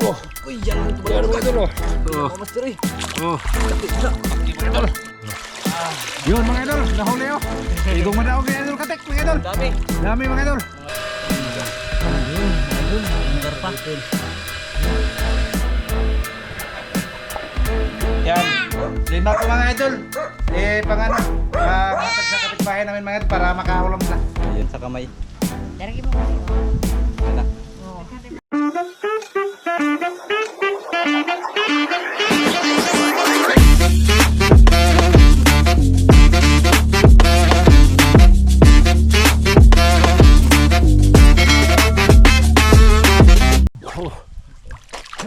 Oh, Uy, yan yung yan mga idol oh. Mga master eh. Oh, Laki na. mga idol. Yun mga idol, nahuli oh. Igong madaog mga idol katek mga idol. Dami. Dami mga idol. Garpa. Yan. Lima ko mga idol. Pangano, pangapag sa kapitbahay namin mga idol para makahulog na. Ayun sa kamay. Daragi mo kasi. Anak.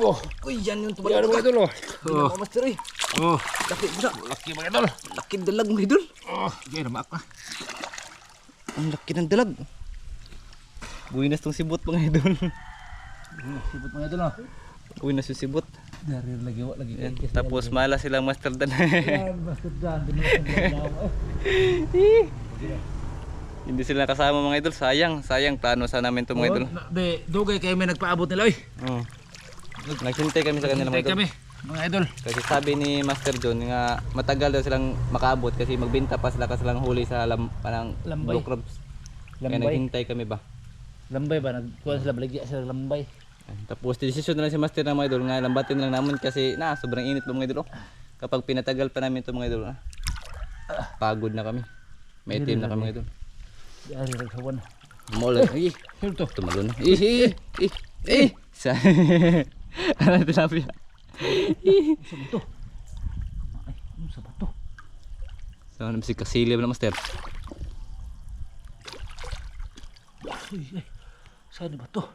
Oo. Oh, Uy, yan yung yan mga idol oh. Mga master eh. Oh, Laki na. laki mga idol. Laki dalag mga idol. Oh, yan naman ako. Ang laki ng dalag. Buwinas tong sibot mga idol. Sibot mga idol oh. Buwinas yung sibot. Dari lagi wak lagi. Yan. Tapos mala silang master dan. Yan, basta dan Hindi sila kasama mga idol. Sayang plano sa namin to mga idol. Be, dugay kayo may nagpaabot nila oy. Oo. Naghintay kami sa kanila mga idol. kami, mga idol. Kasi sabi ni Master John nga matagal daw silang makaabot kasi magbenta pa sila kasi lang huli sa parang Lambay. blue crabs. Kaya Lambay. naghintay kami ba. Lambay ba nagkuha sila baligya sila lambay. Tapos desisyon na lang si Master na mga idol nga lambatin na lang namin kasi sobrang init ba mga idol. Kapag pinatagal pa namin ito mga idol, pagod na kami. May team na kami mga idol. Dari nagsawan. Maulan. Ay, Sino to? tumalon na. Sa ano tilapia? Sa bato. Ay, sa bato. So, ano si Kasilya na Master? Uy, ay. Saan ba to?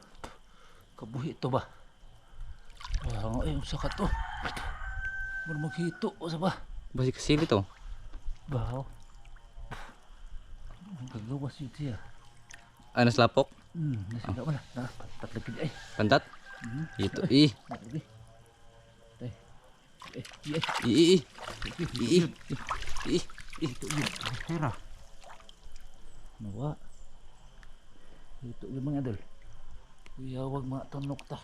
Kabuhi to ba? Wow, ay, sa ka to. Mura maghito o sa ba? Ba si Kasilya to? Bahaw. Ang kagawas yun siya. Ano slapok? Nasila wala. Tatlagin ay. Pantat? Ito. Lagi. Tay. Ito yun. Hera. Nawa. Ito yung mga idol. Kuya, huwag mga tunok ta.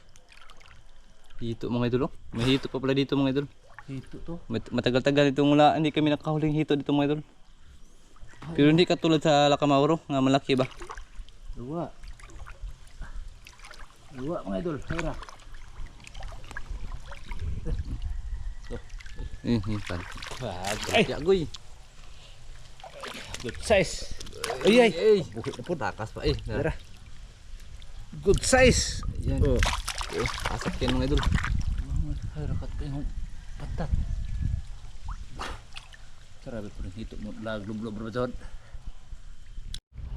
Hito mga idol. May hito pa pala dito mga idol. Ito to. Matagal-tagal dito mula hindi kami nakahuling hito dito mga idol. Pero hindi katulad sa Lacamauro nga malaki ba? Dua. Dua mga idol. Hera. Pan. Yagoy. Good size. Ay, ay. Buhit na po. Takas pa eh. Hera. Good size. Yan. Oh. Asak yan mga idol. Hera kat yung patat. Sarabi po rin hito mo. Laglub-lub ba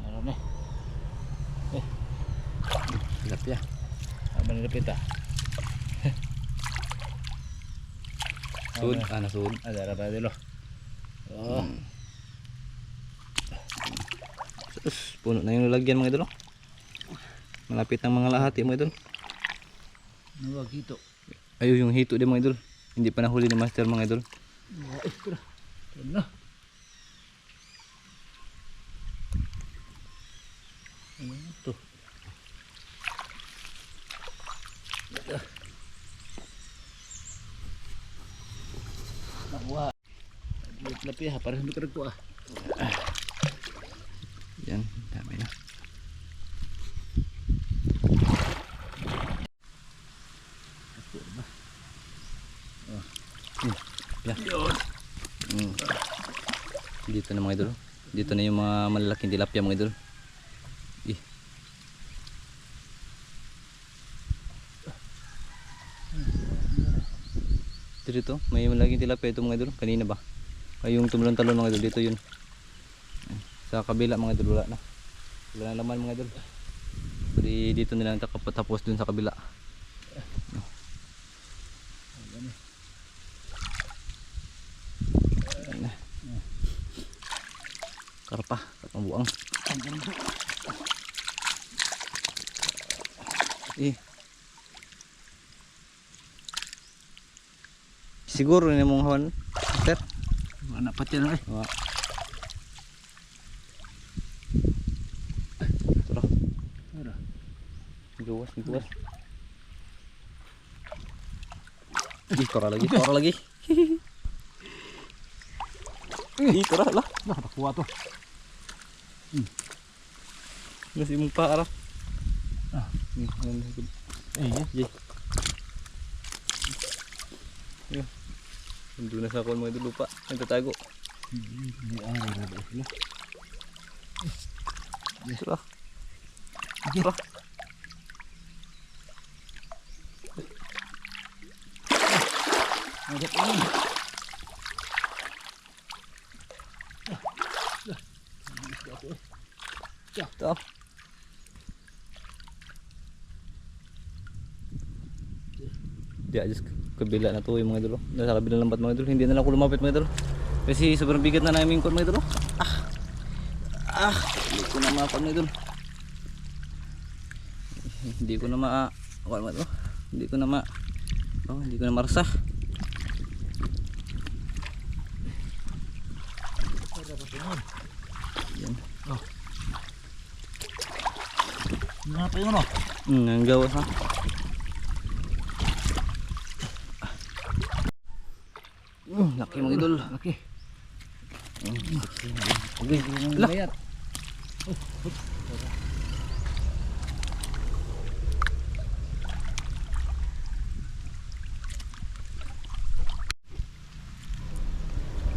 ano na? Tilapia. Apa nilapit ah? Sud. Nasud. Ada apa dulu? Oh. Sus, puno na yung lalagyan mga idol. Malapit ang mga lahati mga idol. Nawag hito. Ayun yung hito din mga idol. Hindi pa nahuli ni Master mga idol. Eh, kira. Ano? Ano to? Nakuha. Lapi ha, parang hindi ko ah. Yan, dami na. Yan. Dito na mga idol. Dito na yung mga malalaking tilapia mga idol. Dito may malalaking tilapia ito mga idol. Kanina ba? Ay yung tumalon-talon mga idol. Dito yun. Sa kabila mga idol wala na. Wala na laman mga idol. Pwede dito nilang tapos dun sa kabila. Karpa, karpang buang. Siguro ni mong hawan, sir. Anak pati na eh. Tara. Ano? Gawas. Ih, tora lagi, tora lagi. Ih, tora lah. Nah, nakuha to. Nasi mong para. Ah. Iya. Jay. Ya. Nandun na sa akong mga idol lupa. Nagtatago. Ini ada ada sila. Tura. Sige. Tura. Ada ini. Ito. Di aja kabila na to yung mga idol. Nasa kabilang lambat mga idol. Hindi na lang ako lumapit mga idol. Kasi sobrang bigat na namin kot mga idol. Hindi ko na maapag mga idol. Hindi ko na mga idol. Hindi ko na hindi ko na marasa. Yan. Ngapa yun no? Ang gawas ha. Laki mga idol. Laki. Okay. Lah. Bayat.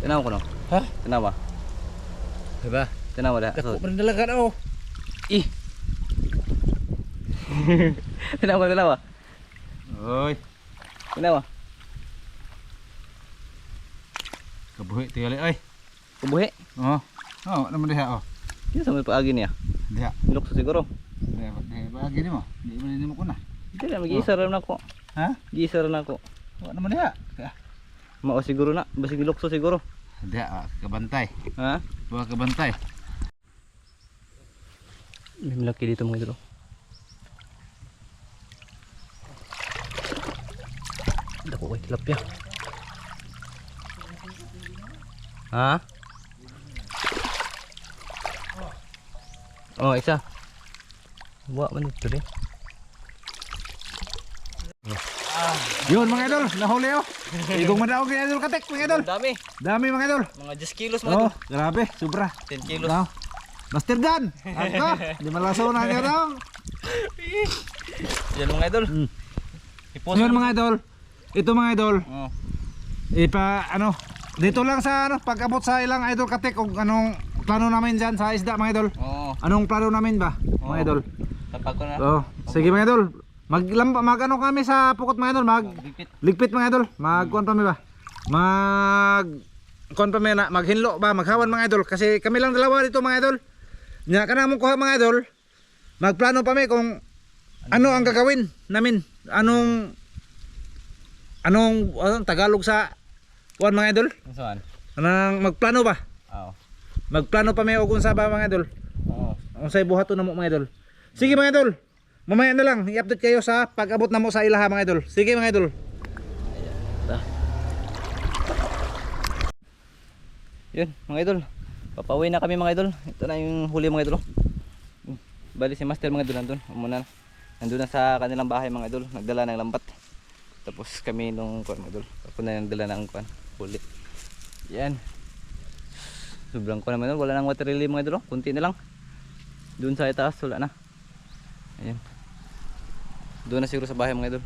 Tinawa ko no? Ha? Tinawa? Diba? Tinawa dah. Dako perindalagan oh. Ih. Tinawa. Oy. Tinawa. Kabuhi tingali ay. Kubuhi. Oh. Oh, naman diha oh. Yan sa may paagi niya. Diha. Nilokso siguro. Diha bagi ni mo. Di man nimo ko na. Hindi na, mag-iisa rin ako. Ha? Mag-iisa rin ako. Wa naman diha. Mao siguro na. Basig nilokso siguro. Diha kabantay. Ha? Wa kabantay. May malaki dito mga idol. Dako kay tilapia. Ha? Oh, isa. Wa man dito rin. Yun mga idol, nahuli oh. Igong madaog ni idol katek mga idol. Dami. Dami mga idol. Mga 10 kilos mga Oh, idol. grabe, sobra. 10 kilos. Now, Master Dan, ako, di malaso na niya daw. Yan mga idol. Ipost Yun mga idol, ito mga idol, Oh. dito lang sa pag-abot sa ilang idol katek kung anong plano namin dyan sa isda mga idol. Oo. Anong plano namin ba mga Oo. idol? Tapag ko na. Oh, sige mga idol, mag-ano kami sa pukot mga idol, Bigpit. ligpit mga idol, magkuhan pa mi ba? Kuhan pa mi na, maghinlo ba, maghawan mga idol, kasi kami lang dalawa dito mga idol. Nya ka na mong kuha mga idol, magplano pa mi kung ano ang gagawin namin, anong Tagalog sa kuhan mga idol, Saan? anong magplano ba? Oo. Magplano pa mi o kung sa ba mga idol, Oo. kung sa'y buhato na mo mga idol. Sige mga idol, mamaya na lang, i-update kayo sa pag-abot na mo sa ilaha mga idol. Sige mga idol. Yun mga idol. Papauwi na kami mga idol. Ito na yung huli mga idol. Bali si Master mga idol nandun. Nandun na sa kanilang bahay mga idol. Nagdala ng lambat. Tapos kami nung kuwan mga idol. Ako na nagdala ng kuwan. Huli. Yan. Sobrang kuwan mga idol. Wala nang water lily mga idol. Kunti na lang. Doon sa itaas wala na. Ayan. Doon na siguro sa bahay mga idol.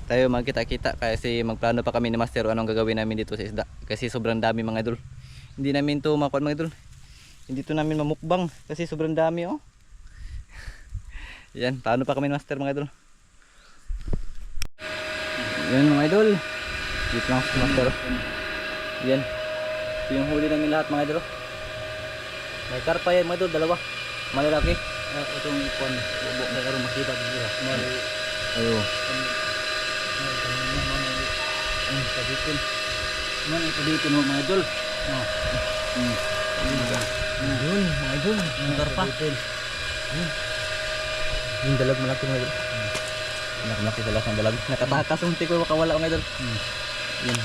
Tayo magkita-kita kasi magplano pa kami ni Master o anong gagawin namin dito sa isda. Kasi sobrang dami mga idol. Hindi namin to makuha mga idol. Hindi to namin mamukbang kasi sobrang dami oh. Yan, plano pa kami ni Master mga idol. Yan mga idol. Dito lang si Master. Yan. Ito yung huli namin lahat mga idol. May karpa yan mga idol, dalawa. Malalaki. Itong kuhan, bubok na karoon makita dito. Ayo. Kabitin. Man ay kabitin mo mga idol. Yun mga idol. Ang karpa. Yung dalag malaki mga idol. Malaki sa lasang dalag. Nakatakas yung tiko makawala mga idol. Yun.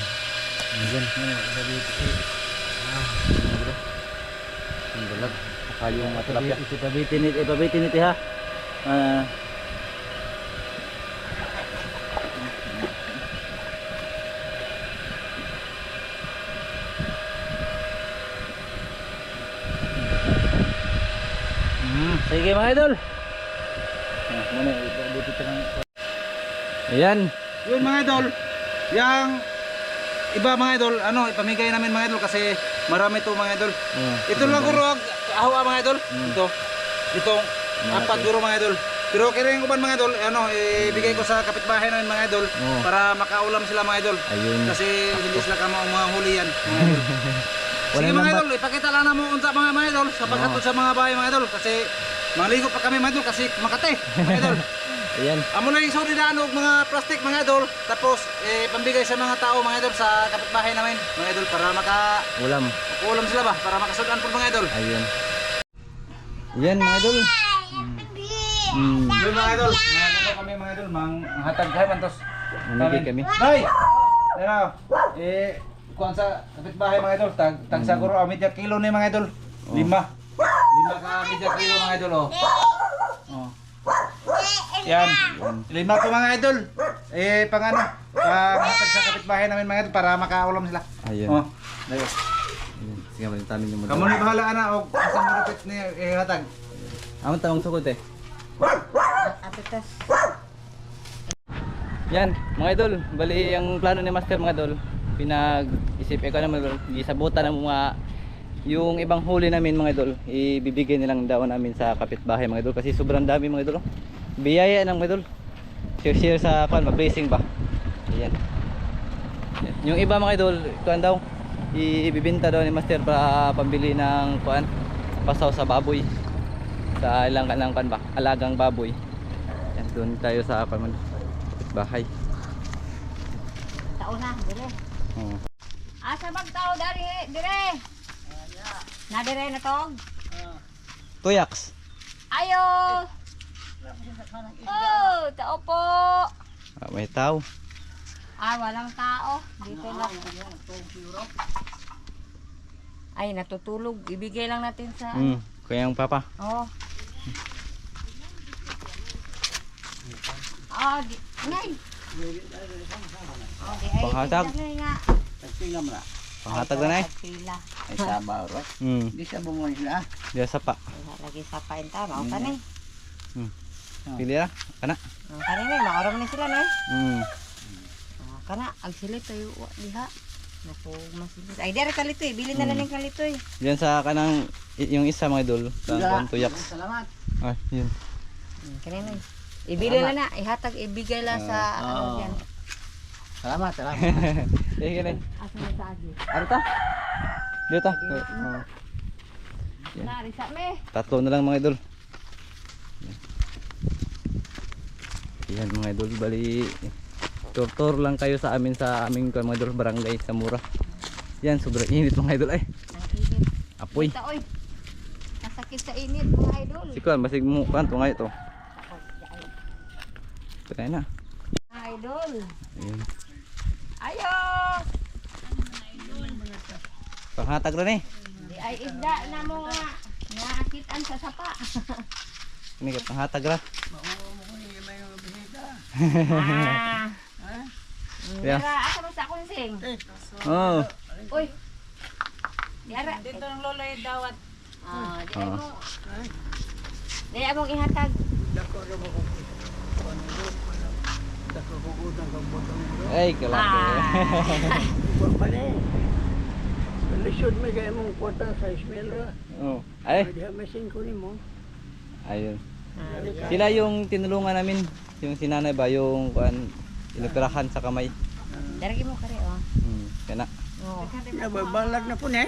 Yun. Kabitin. Yung dalag. Saka yung tilapia. Ipabitin ito ha. Sige mga idol. Ayan. Yun mga idol, yang iba mga idol, ano, ipamigay namin mga idol kasi marami to mga idol. Ito lang guro ahawa mga idol. Ito apat guro mga idol. Pero kaya yung uban mga idol, ano, ibigay ko sa kapitbahay namin mga idol para makaulam sila mga idol. Ayun. Kasi hindi sila kamo mga huli yan mga idol. Sige mga idol, ipakita lang na mo unta mga idol sa pagkatod sa mga bahay mga idol kasi maligo pa kami mga idol kasi Makati mga idol. Ayan. Amo na yung sorry og mga plastic mga idol tapos pambigay sa mga tao mga idol sa kapitbahay namin mga idol para Ulam. makaulam sila ba para makasudan po mga idol. Ayun. Ayan mga idol. Yun mga idol, mga kami mga idol, hatag kami mantos. Mamigay kami. Day! Ano? Kuan sa kapitbahay mga idol, tag sa guro media kilo ni mga idol. 5 ka media kilo mga idol oh. Oh. Yan. 5 po mga idol. Pang ano, hatag sa kapitbahay namin mga idol para makaulam sila. Ayun. Oh. Dayo. Ayun. Sige ba yung tamin yung Kamu ni bahala ana og asang marupit ni hatag. Amon tawang sukod eh. Yan mga idol, bali ang plano ni Master mga idol, pinag-isip ko naman gisabutan ng mga yung ibang huli namin mga idol, ibibigay nilang daw namin sa kapitbahay mga idol kasi sobrang dami mga idol. Biyaya ng mga idol. Share sa kuan, ma-blessing ba. Ayan. Yung iba mga idol, kuan daw ibibenta daw ni Master para pambili ng kuan, pasaw sa baboy. Sa ilang kanang kuan ba, alagang baboy. Yan doon tayo sa bahay. Tao na, dire. Oh. Asa magtao dari dire. Na dire na tong. Tuyaks. Ayo. Oh, tao po. May tao. Walang tao. Dito lang. Ay, natutulog. Ibigay lang natin sa Kayang papa. Oh. Nay. Panghatag. Panghatag na nay. Pila. Ay sabaw ro. Di sa bungo sila. Dia sapa. Lagi sa pain ta, mao kanay. Pili ra kana. Kanay nay, makaram ni sila nay. Kana ang sila tayo diha. Naku, masilis. Ay, dere kalito eh. Bili na lang ng kalito eh. Diyan sa kanang yung isa mga idol, sa tuyaks. Salamat. Ay, yun. Kanina eh. Ibili na na. Ihatag, ibigay lang sa ano dyan. Salamat, salamat. Sige na. Asa na sa agi. Ano ta? Dito. Narisa me. Tatlo na lang mga idol. Yan mga idol, bali tour lang kayo sa amin sa aming mga idol barangay sa Mura. Yan, sobrang init mga idol ay. Ang init. Apoy. Kita oy. Nasakit sa init mga idol. Sikuan, basig mo kanto nga ito. Ito kaya na. Mga idol. Ayun. Ayo. Panghatag rin eh. Di ay isda na mo nga. Naakitan sa sapa. Ini ka panghatag ra. Dira, asa mo sa kunsing? Oh. Uy. Dira. Dito ng lolo yung dawat. Di ay mo. Di ay mong ihatag. Ay, kalaki. Pare. Lisod may kaya mong kwarta sa eskwela. Oh. Ay, Diha may 5 nimo. ayun. Sila yung tinulungan namin, yung sinanay ba, yung kuan, inoperahan sa kamay. Daragi mo kare oh. Kana. Oo. Nababalag na po ni.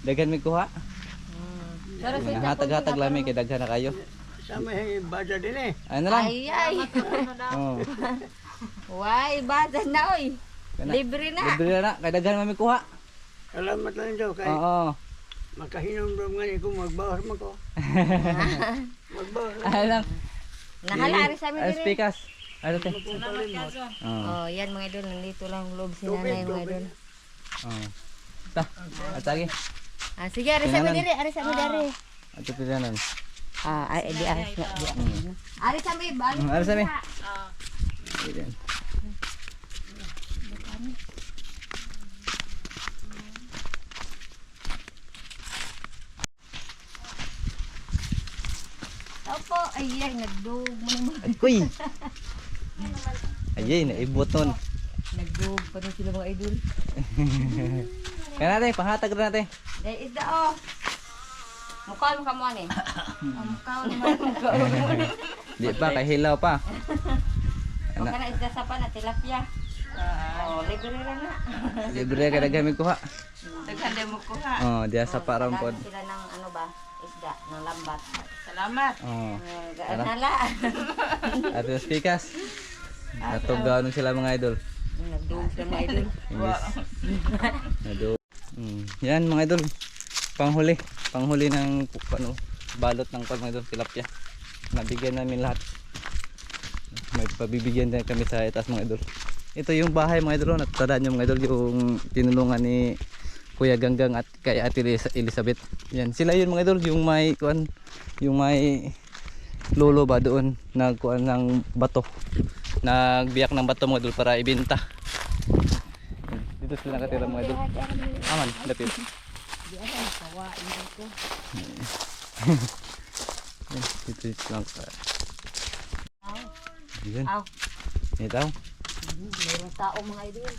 Daghan mi kuha. Pero sa Hatag-hatag lami kay daghan na kayo. Sa may baja din eh. Ano lang? ay ay. Oh. Why badan na oy. Kana. Libre na. Libre na kay daghan mi kuha. Salamat lang daw kay Oo. makahinom daw nga ko magbawas man ko. Magbawas lang. Ano lang? Nahala rin sa amin dire. Speakas. Ano te? Oh, yan mga idol, nandito lang loob si nanay mga idol. Oh. Ta. Atagi. Sige, ari sa amin dire, ari sa amin dire. Ato pilihanan. Ay di aris na, di. Ari sa amin, bali. Ari sa amin. Ayan. Ay, nagdug mo naman. Uy! Ayay, naibot nun. Nagdug pa rin sila mga idol. Kaya natin, pahatag na natin. Dahil isda oh. Mukha mo ka mo ani. Mukha mo naman. Di pa, kahilaw pa. Mukha na isda sa pa na tilapia. Oh, libre lang na. Libre ka na gamit kuha. Daghande mo kuha. Oh, diya sa parampod. Sila ng ano ba? Isda, ng lambat. Salamat. Oh. Gaan nala. At yung spikas. Natugaw sila mga idol. Nagdug sila mga idol. Imbis. Nado. Yan mga idol. Panghuli. Panghuli ng ano, balot ng mga idol, tilapia. Nabigyan namin lahat. May pabibigyan din kami sa itaas mga idol. Ito yung bahay mga idol. Natandaan nyo mga idol yung tinulungan ni Kuya Ganggang at kay Ate Elizabeth. Yan. Sila yun mga idol. Yung may kuan, yung may lolo ba doon nagkuan ng bato. Nagbiyak ng bato mga idol para ibenta. Dito sila nakatira mga idol. Aman, lapit. Dito lang. Yan. Aw. Ito. Mayroong tao mga idol.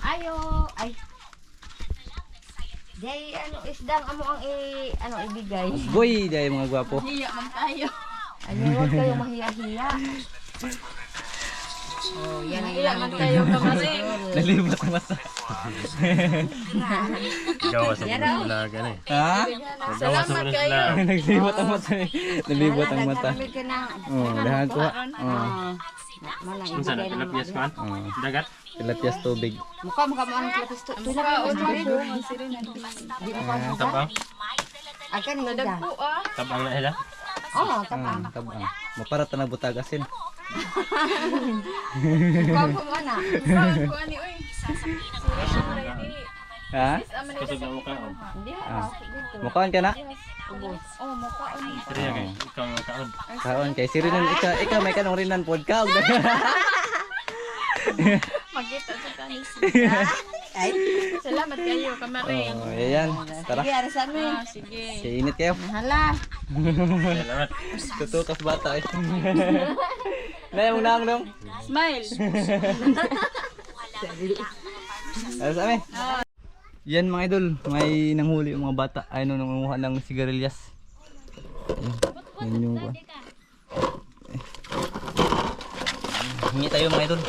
Ayo, ay. Jay, ano isdang amo ang ibigay. Boy, dahil mga gwapo. Hiya man tayo. Ano, huwag kayong mahiya-hiya. Oh, yan ang Hiya man ilang tayo kamarin. Nalibot ang mata. Gawa sa Yan raw. vlog ano eh. Ha? Salamat kayo. Naglibot ang mata. Nalibot ang mata. Nagkaroon ka ng Oh, dahan ko. Oh. Unsa na tilapiyas man? Dagat. Tilapiyas tubig. Mukha mo ang lapis to. Tulak mo sa rin. Di mo pa Tabang. Akan ni ida. Tabang na sila. Oh, tapang. Tabang. Maparat na butagasin. Mukha mo ana. Ko ani oy. Ha? Kusog na mukha. Hindi Ah. dito. Mukhaan ka na? Ubos. Oh, mukha ani. Sige kay ikaw ang kaon. Kaon kay si Rinan. Ikaw may kanong Rinan podcast. Magkita sa kanis. Ay, Salamat kayo kamarin. Oh, ayan. Tara. sige, arasan mo. Sige. Kaya init kayo. Hala. Salamat. Tutukas bata eh. Naya mong naang dong. Smile. Ano sa amin? Yan mga idol, may nanghuli yung mga bata. Ay no, nangunguha ng sigarilyas. Yan yung kuha. Hingi tayo mga idol.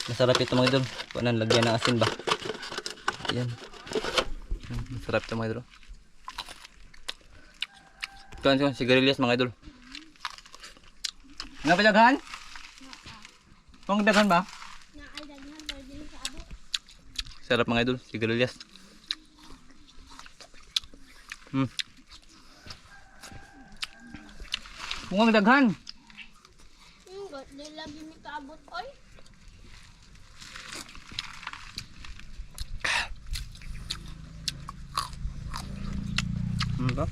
Masarap ito mga idol. Kuanan, lagyan ng asin ba? Yan. Masarap ito mga idol. Kuan sigarilyas mga idol. Nga pa daghan? Kung daghan ba? Sarap mga idol, sigarilyas. Mukhang daghan. Di lagi mi kaabot oy. Ba?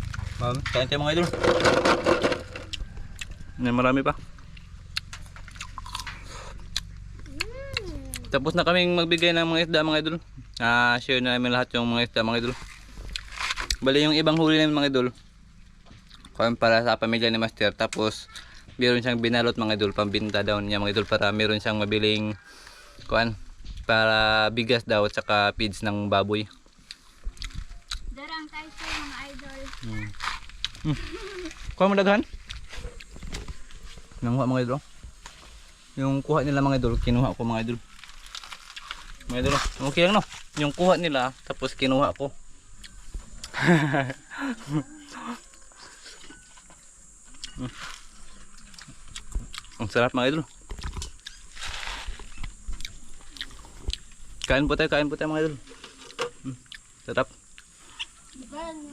Kain tayo mga idol. Marami pa. Tapos na kaming magbigay ng mga isda mga idol. Share na namin lahat yung mga isda mga idol. Bali yung ibang huli namin mga idol. Kuan para sa pamilya ni Master. Tapos meron siyang binalot mga idol. Pambinta daw niya mga idol para meron siyang mabiling kuan para bigas daw at saka feeds ng baboy. Darang tayo sa mga idol. Kuha mo daghan? Nanguha mga idol. Yung kuha nila mga idol, kinuha ko mga idol. Mga idol, okay lang no? Yung kuha nila, tapos kinuha ko. Ang sarap mga idol. Kain po tayo mga idol. Sarap.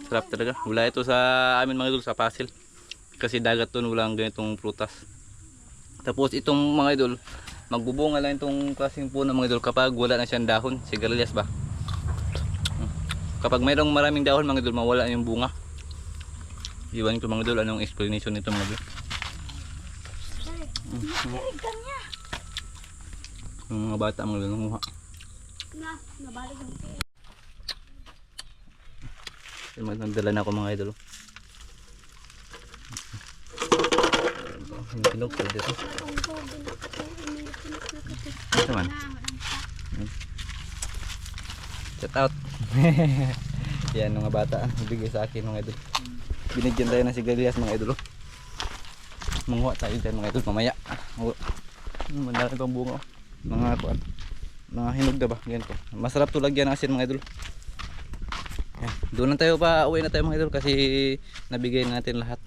Sarap talaga. Wala ito sa amin mga idol, sa Pasil. Kasi dagat to, walang ganitong prutas. Tapos itong mga idol, magbubunga lang itong klaseng puno mga idol kapag wala na siyang dahon. Sigarilyas ba? Kapag mayroong maraming dahon mga idol, mawala yung bunga. Iwan ko mga idol, anong explanation nito mga idol. Yung mga bata mga idol, nanguha. Na, nabalik ang Nagdala na ako mga idol. Yung hinog po dito. Ito man. Shout out. Yan mga bata. Ibigay sa akin mga idol. Binigyan tayo ng sigarilyas mga idol. Manguha tayo dyan mga idol mamaya. Mandala pang bunga. Mga kuan. Mga hinog na ba? Ganito. Masarap to lagyan ng asin mga idol. Yan. Doon lang tayo pa uwi na tayo mga idol kasi nabigay na natin lahat.